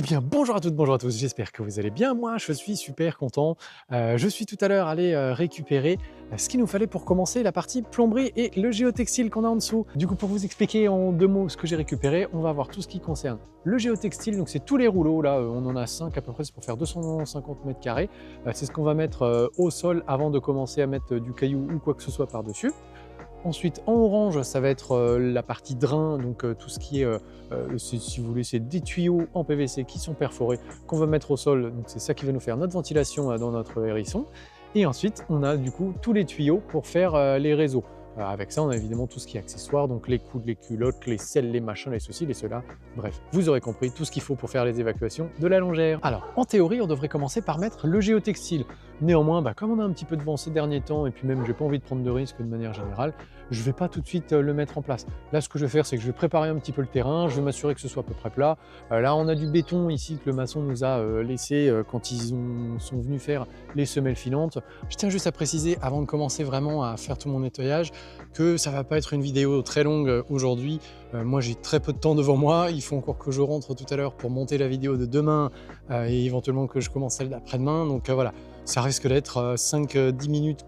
bien, bonjour à toutes, bonjour à tous, j'espère que vous allez bien. Moi, je suis super content. Je suis tout à l'heure allé récupérer ce qu'il nous fallait pour commencer la partie plomberie et le géotextile qu'on a en dessous. Du coup, pour vous expliquer en deux mots ce que j'ai récupéré, on va voir tout ce qui concerne le géotextile. Donc, c'est tous les rouleaux. Là, on en a 5 à peu près, c'est pour faire 250 mètres carrés. C'est ce qu'on va mettre au sol avant de commencer à mettre du caillou ou quoi que ce soit par-dessus. Ensuite, en orange, ça va être la partie drain, donc tout ce qui est, si vous voulez, c'est des tuyaux en PVC qui sont perforés, qu'on va mettre au sol. Donc c'est ça qui va nous faire notre ventilation dans notre hérisson. Et ensuite, on a du coup tous les tuyaux pour faire les réseaux. Avec ça, on a évidemment tout ce qui est accessoire, donc les coudes, les culottes, les selles, les machins, les ceci, les cela. Bref, vous aurez compris tout ce qu'il faut pour faire les évacuations de la longère. Alors, en théorie, on devrait commencer par mettre le géotextile. Néanmoins, comme on a un petit peu de vent ces derniers temps, et puis même j'ai pas envie de prendre de risques de manière générale, je vais pas tout de suite le mettre en place. Là, ce que je vais faire, c'est que je vais préparer un petit peu le terrain, je vais m'assurer que ce soit à peu près plat. Là, on a du béton ici que le maçon nous a laissé quand sont venus faire les semelles filantes. Je tiens juste à préciser, avant de commencer vraiment à faire tout mon nettoyage, que ça va pas être une vidéo très longue aujourd'hui. Moi, j'ai très peu de temps devant moi. Il faut encore que je rentre tout à l'heure pour monter la vidéo de demain et éventuellement que je commence celle d'après-demain. Donc voilà, ça risque d'être 5-10 minutes.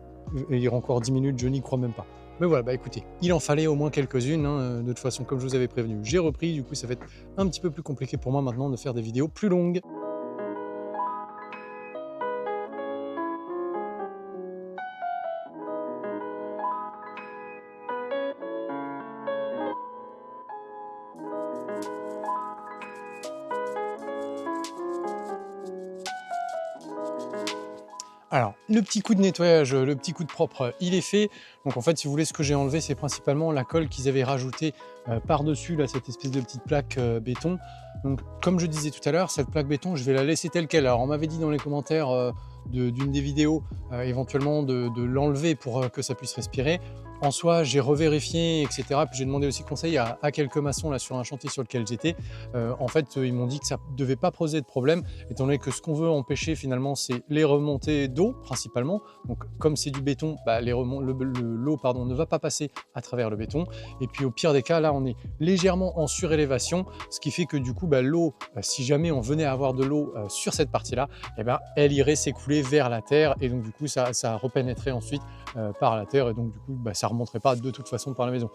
Et il y aura encore 10 minutes, je n'y crois même pas. Mais voilà, écoutez, il en fallait au moins quelques-unes. De toute façon, comme je vous avais prévenu, j'ai repris. Du coup, ça va être un petit peu plus compliqué pour moi maintenant de faire des vidéos plus longues. Alors, le petit coup de nettoyage, le petit coup de propre, il est fait. Donc en fait, si vous voulez, ce que j'ai enlevé, c'est principalement la colle qu'ils avaient rajoutée par-dessus, là, cette espèce de petite plaque béton. Donc, comme je disais tout à l'heure, cette plaque béton, je vais la laisser telle quelle. Alors, on m'avait dit dans les commentaires d'une des vidéos, éventuellement de l'enlever pour que ça puisse respirer. En soi, j'ai revérifié, etc. Puis j'ai demandé aussi conseil à quelques maçons là sur un chantier sur lequel j'étais. En fait, ils m'ont dit que ça ne devait pas poser de problème, étant donné que ce qu'on veut empêcher finalement, c'est les remontées d'eau principalement. Donc, comme c'est du béton, l'eau pardon, ne va pas passer à travers le béton. Et puis, au pire des cas, là, on est légèrement en surélévation, ce qui fait que du coup, l'eau, si jamais on venait à avoir de l'eau sur cette partie-là, elle irait s'écouler vers la terre et donc du coup, ça repénétrerait ensuite par la terre et donc du coup, ça ne remonterait pas de toute façon par la maison.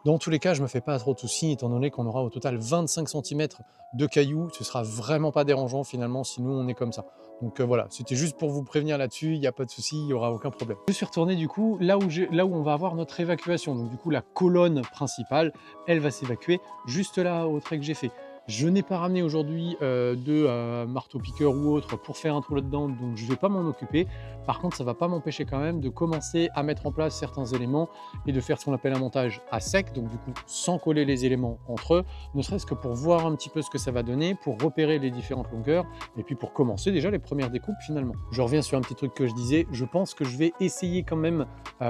Dans tous les cas, je ne me fais pas trop de soucis, étant donné qu'on aura au total 25 cm de cailloux. Ce ne sera vraiment pas dérangeant finalement si nous, on est comme ça. Donc voilà, c'était juste pour vous prévenir là-dessus, il n'y a pas de souci, il n'y aura aucun problème. Je suis retourné du coup là où on va avoir notre évacuation. Donc du coup, la colonne principale, elle va s'évacuer juste là au trait que j'ai fait. Je n'ai pas ramené aujourd'hui de marteau-piqueur ou autre pour faire un trou là-dedans, donc je ne vais pas m'en occuper. Par contre, ça ne va pas m'empêcher quand même de commencer à mettre en place certains éléments et de faire ce qu'on appelle un montage à sec, donc du coup sans coller les éléments entre eux, ne serait-ce que pour voir un petit peu ce que ça va donner, pour repérer les différentes longueurs et puis pour commencer déjà les premières découpes finalement. Je reviens sur un petit truc que je disais, je pense que je vais essayer quand même,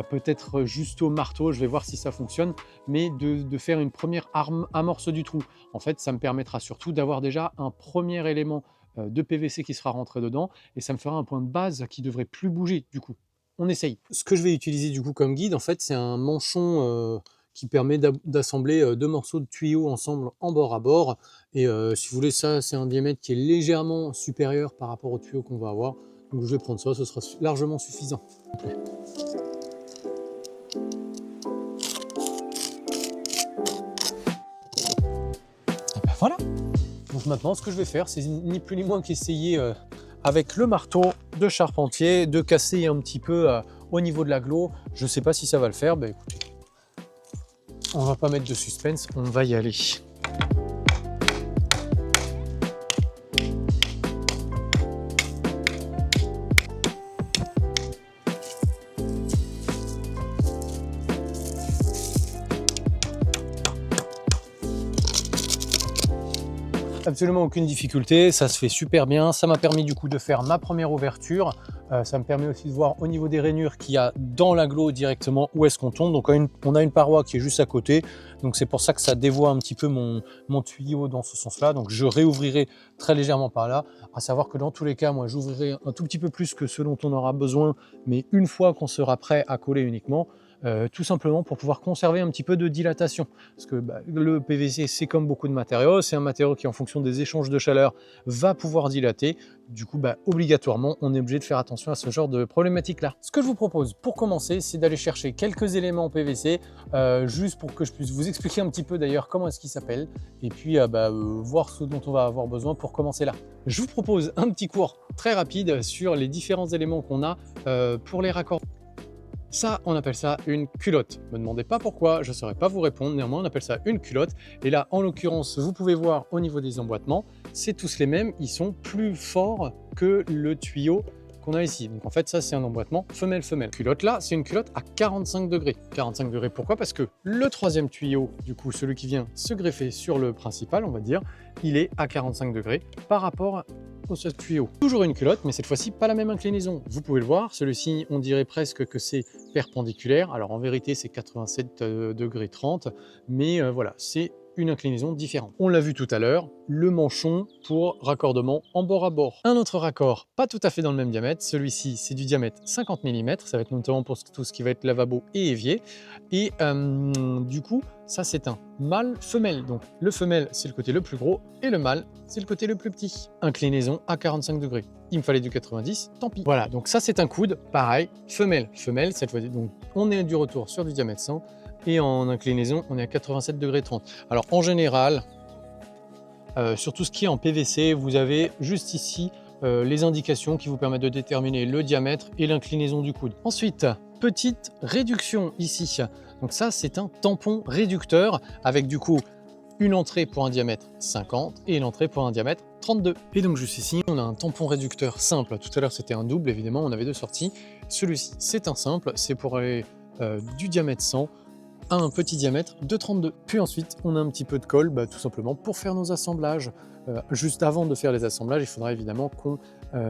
peut-être juste au marteau, je vais voir si ça fonctionne, mais de faire une première amorce du trou. En fait, ça me permettra surtout d'avoir déjà un premier élément de PVC qui sera rentré dedans et ça me fera un point de base qui devrait plus bouger du coup. On essaye. Ce que je vais utiliser du coup comme guide, en fait, c'est un manchon qui permet d'assembler deux morceaux de tuyaux ensemble en bord à bord. Et si vous voulez, ça, c'est un diamètre qui est légèrement supérieur par rapport au tuyau qu'on va avoir. Donc je vais prendre ça, ce sera largement suffisant. Et ben voilà. Donc maintenant, ce que je vais faire, c'est ni plus ni moins qu'essayer avec le marteau de charpentier de casser un petit peu au niveau de l'agglo. Je ne sais pas si ça va le faire. Écoutez, on va pas mettre de suspense, on va y aller. Absolument aucune difficulté, ça se fait super bien. Ça m'a permis du coup de faire ma première ouverture. Ça me permet aussi de voir au niveau des rainures qu'il y a dans l'agglo directement où est-ce qu'on tombe. Donc on a une paroi qui est juste à côté. Donc c'est pour ça que ça dévoie un petit peu mon tuyau dans ce sens-là. Donc je réouvrirai très légèrement par là. À savoir que dans tous les cas, moi j'ouvrirai un tout petit peu plus que ce dont on aura besoin, mais une fois qu'on sera prêt à coller uniquement. tout simplement pour pouvoir conserver un petit peu de dilatation. Parce que le PVC, c'est comme beaucoup de matériaux, c'est un matériau qui en fonction des échanges de chaleur va pouvoir dilater. Du coup, obligatoirement, on est obligé de faire attention à ce genre de problématique-là. Ce que je vous propose pour commencer, c'est d'aller chercher quelques éléments PVC, juste pour que je puisse vous expliquer un petit peu d'ailleurs comment est-ce qu'il s'appelle, et puis voir ce dont on va avoir besoin pour commencer là. Je vous propose un petit cours très rapide sur les différents éléments qu'on a pour les raccords. Ça, on appelle ça une culotte. Ne me demandez pas pourquoi, je ne saurais pas vous répondre. Néanmoins, on appelle ça une culotte. Et là, en l'occurrence, vous pouvez voir au niveau des emboîtements, c'est tous les mêmes. Ils sont plus forts que le tuyau qu'on a ici. Donc en fait, ça, c'est un emboîtement femelle-femelle. Culotte là, c'est une culotte à 45 degrés. 45 degrés, pourquoi? Parce que le troisième tuyau, du coup, celui qui vient se greffer sur le principal, on va dire, il est à 45 degrés par rapport au seul tuyau. Toujours une culotte, mais cette fois-ci pas la même inclinaison. Vous pouvez le voir, celui-ci, on dirait presque que c'est perpendiculaire. Alors en vérité, c'est 87 degrés 30, mais voilà, c'est une inclinaison différente. On l'a vu tout à l'heure, le manchon pour raccordement en bord à bord. Un autre raccord, pas tout à fait dans le même diamètre, celui-ci c'est du diamètre 50 mm, ça va être notamment pour tout ce qui va être lavabo et évier. Et du coup, ça c'est un mâle-femelle. Donc le femelle c'est le côté le plus gros et le mâle c'est le côté le plus petit. Inclinaison à 45 degrés. Il me fallait du 90, tant pis. Voilà, donc ça c'est un coude, pareil, femelle, femelle cette fois. Donc on est du retour sur du diamètre 100. Et en inclinaison, on est à 87 degrés 30. Alors en général, sur tout ce qui est en PVC, vous avez juste ici les indications qui vous permettent de déterminer le diamètre et l'inclinaison du coude. Ensuite, petite réduction ici. Donc ça, c'est un tampon réducteur avec du coup une entrée pour un diamètre 50 et une entrée pour un diamètre 32. Et donc juste ici, on a un tampon réducteur simple. Tout à l'heure, c'était un double, évidemment, on avait deux sorties. Celui-ci, c'est un simple, c'est pour aller du diamètre 100 à un petit diamètre de 32. Puis ensuite, on a un petit peu de colle, tout simplement pour faire nos assemblages. Juste avant de faire les assemblages, il faudra évidemment qu'on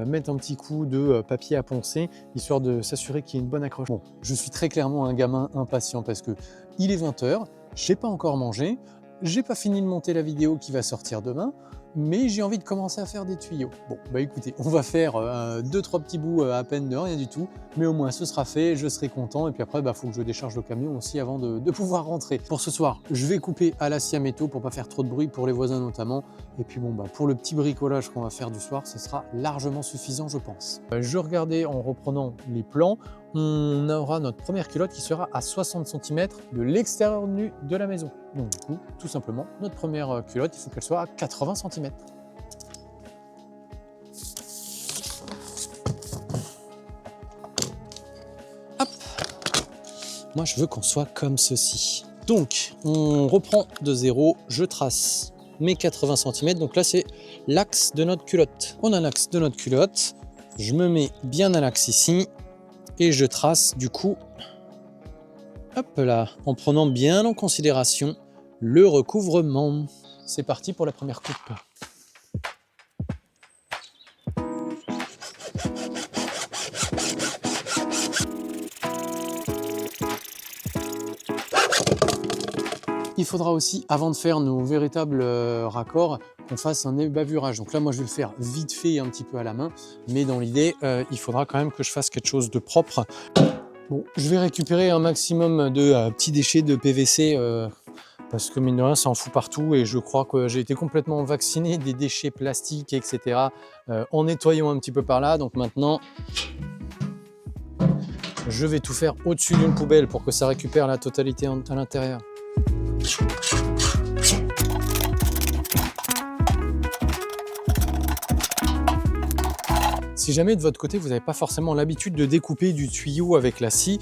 mette un petit coup de papier à poncer, histoire de s'assurer qu'il y ait une bonne accroche. Bon, je suis très clairement un gamin impatient parce que il est 20 h, j'ai pas encore mangé, j'ai pas fini de monter la vidéo qui va sortir demain, mais j'ai envie de commencer à faire des tuyaux. Bon, écoutez, on va faire 2-3 petits bouts à peine de rien du tout, mais au moins ce sera fait, je serai content, et puis après, faut que je décharge le camion aussi avant de pouvoir rentrer. Pour ce soir, je vais couper à la scie à métaux pour pas faire trop de bruit pour les voisins notamment, et puis pour le petit bricolage qu'on va faire du soir, ce sera largement suffisant, je pense. Je regardais en reprenant les plans, on aura notre première culotte qui sera à 60 cm de l'extérieur nu de la maison. Donc du coup, tout simplement, notre première culotte, il faut qu'elle soit à 80 cm. Hop. Moi, je veux qu'on soit comme ceci. Donc, on reprend de zéro, je trace mes 80 cm. Donc là, c'est l'axe de notre culotte. On a l'axe de notre culotte. Je me mets bien à l'axe ici. Et je trace du coup, hop là, en prenant bien en considération le recouvrement. C'est parti pour la première coupe. Il faudra aussi, avant de faire nos véritables raccords, qu'on fasse un ébavurage. Donc là, moi, je vais le faire vite fait et un petit peu à la main. Mais dans l'idée, il faudra quand même que je fasse quelque chose de propre. Bon, je vais récupérer un maximum de petits déchets de PVC parce que mine de rien, ça en fout partout et je crois que j'ai été complètement vacciné des déchets plastiques, etc. En nettoyant un petit peu par là. Donc maintenant, je vais tout faire au-dessus d'une poubelle pour que ça récupère la totalité à l'intérieur. Si jamais de votre côté vous n'avez pas forcément l'habitude de découper du tuyau avec la scie,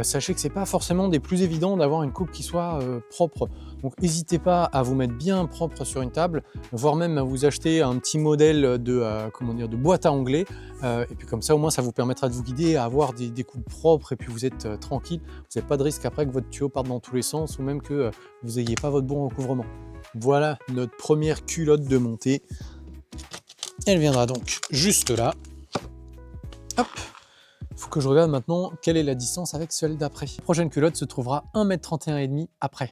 sachez que c'est pas forcément des plus évidents d'avoir une coupe qui soit propre. Donc n'hésitez pas à vous mettre bien propre sur une table, voire même à vous acheter un petit modèle de boîte à onglets. Et puis comme ça au moins ça vous permettra de vous guider à avoir des coupes propres et puis vous êtes tranquille. Vous n'avez pas de risque après que votre tuyau parte dans tous les sens ou même que vous n'ayez pas votre bon recouvrement. Voilà notre première culotte de montée. Elle viendra donc juste là. Hop, il faut que je regarde maintenant quelle est la distance avec celle d'après. La prochaine culotte se trouvera 1,31 m après.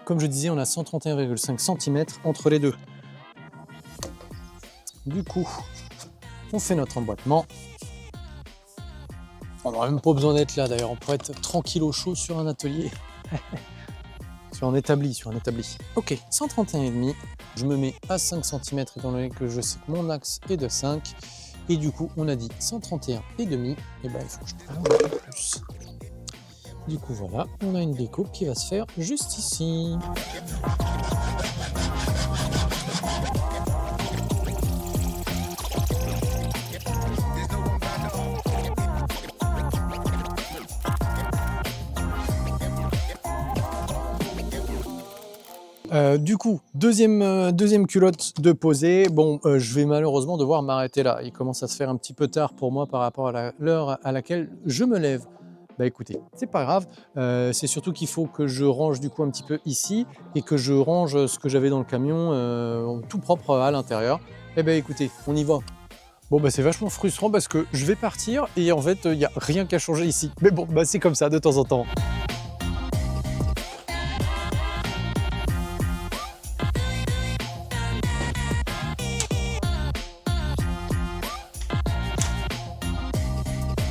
Comme je disais, on a 131,5 cm entre les deux. Du coup, on fait notre emboîtement. On n'aura même pas besoin d'être là d'ailleurs, on pourrait être tranquille au chaud sur un atelier. Sur un établi. Ok, 131,5, je me mets à 5 cm étant donné que je sais que mon axe est de 5. Et du coup, on a dit 131,5, et ben il faut que je prenne un peu plus. Du coup, voilà, on a une découpe qui va se faire juste ici. Du coup, deuxième culotte de poser. Bon, je vais malheureusement devoir m'arrêter là. Il commence à se faire un petit peu tard pour moi par rapport à l'heure à laquelle je me lève. Bah écoutez, c'est pas grave. C'est surtout qu'il faut que je range du coup un petit peu ici et que je range ce que j'avais dans le camion tout propre à l'intérieur. Eh ben écoutez, on y va. Bon bah c'est vachement frustrant parce que je vais partir et en fait il n'y a rien qu'à changer ici. Mais bon, bah c'est comme ça de temps en temps.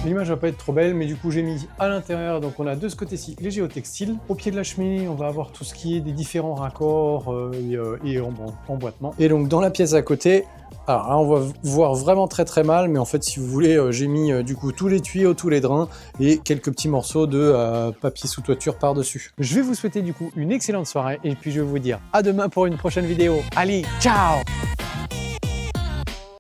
L'image va pas être trop belle, mais du coup j'ai mis à l'intérieur, donc on a de ce côté-ci les géotextiles. Au pied de la cheminée, on va avoir tout ce qui est des différents raccords et emboîtements. Et donc dans la pièce à côté, alors là on va voir vraiment très mal, mais en fait si vous voulez, j'ai mis du coup tous les tuyaux, tous les drains et quelques petits morceaux de papier sous toiture par-dessus. Je vais vous souhaiter du coup une excellente soirée et puis je vais vous dire à demain pour une prochaine vidéo. Allez, ciao!